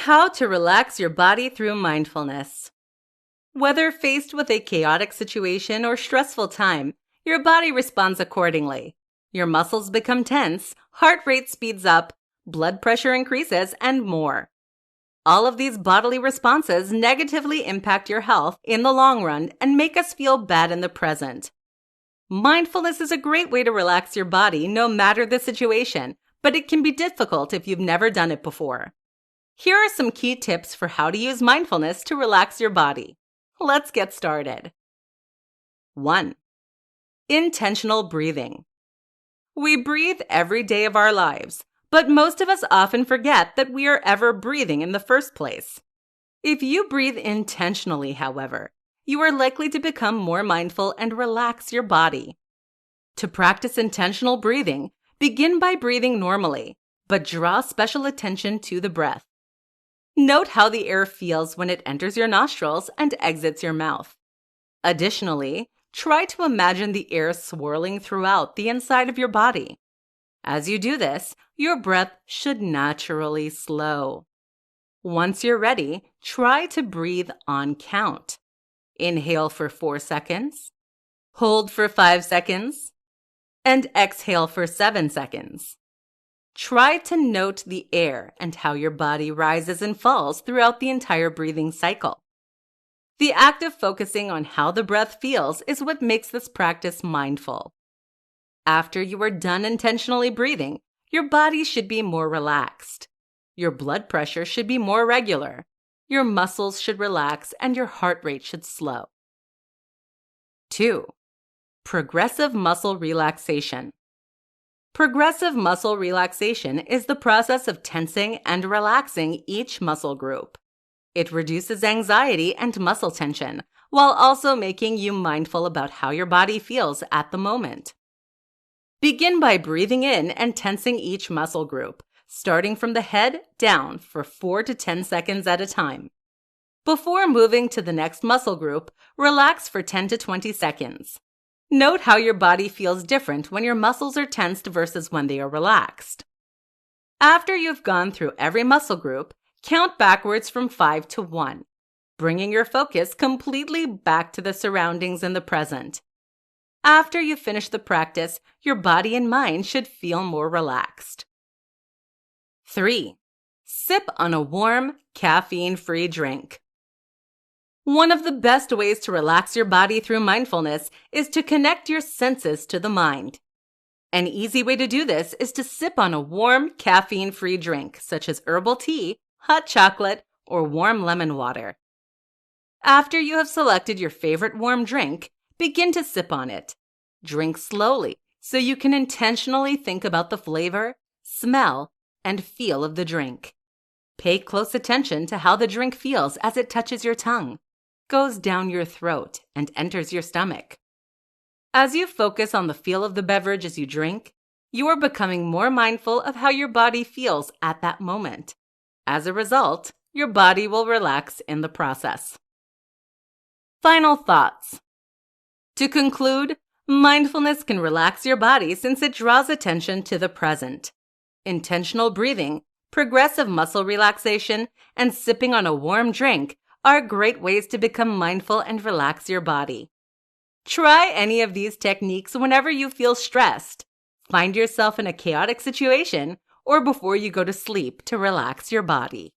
How to relax your body through mindfulness. Whether faced with a chaotic situation or stressful time, your body responds accordingly. Your muscles become tense, heart rate speeds up, blood pressure increases, and more. All of these bodily responses negatively impact your health in the long run and make us feel bad in the present. Mindfulness is a great way to relax your body no matter the situation, but it can be difficult if you've never done it before. Here are some key tips for how to use mindfulness to relax your body. Let's get started. 1. Intentional breathing. We breathe every day of our lives, but most of us often forget that we are ever breathing in the first place. If you breathe intentionally, however, you are likely to become more mindful and relax your body. To practice intentional breathing, begin by breathing normally, but draw special attention to the breath. Note how the air feels when it enters your nostrils and exits your mouth. Additionally, try to imagine the air swirling throughout the inside of your body. As you do this, your breath should naturally slow. Once you're ready, try to breathe on count. Inhale for 4 seconds, hold for 5 seconds, and exhale for 7 seconds. Try to note the air and how your body rises and falls throughout the entire breathing cycle. The act of focusing on how the breath feels is what makes this practice mindful. After you are done intentionally breathing, your body should be more relaxed. Your blood pressure should be more regular. Your muscles should relax and your heart rate should slow. 2. Progressive muscle relaxation. Progressive muscle relaxation is the process of tensing and relaxing each muscle group. It reduces anxiety and muscle tension, while also making you mindful about how your body feels at the moment. Begin by breathing in and tensing each muscle group, starting from the head down for 4 to 10 seconds at a time. Before moving to the next muscle group, relax for 10 to 20 seconds. Note how your body feels different when your muscles are tensed versus when they are relaxed. After you've gone through every muscle group, count backwards from 5 to 1, bringing your focus completely back to the surroundings in the present. After you finish the practice, your body and mind should feel more relaxed. 3. Sip on a warm, caffeine-free drink. One of the best ways to relax your body through mindfulness is to connect your senses to the mind. An easy way to do this is to sip on a warm, caffeine-free drink, such as herbal tea, hot chocolate, or warm lemon water. After you have selected your favorite warm drink, begin to sip on it. Drink slowly so you can intentionally think about the flavor, smell, and feel of the drink. Pay close attention to how the drink feels as it touches your tongue, goes down your throat, and enters your stomach. As you focus on the feel of the beverage as you drink, you are becoming more mindful of how your body feels at that moment. As a result, your body will relax in the process. Final thoughts. To conclude, mindfulness can relax your body since it draws attention to the present. Intentional breathing, progressive muscle relaxation, and sipping on a warm drink are great ways to become mindful and relax your body. Try any of these techniques whenever you feel stressed, find yourself in a chaotic situation, or before you go to sleep to relax your body.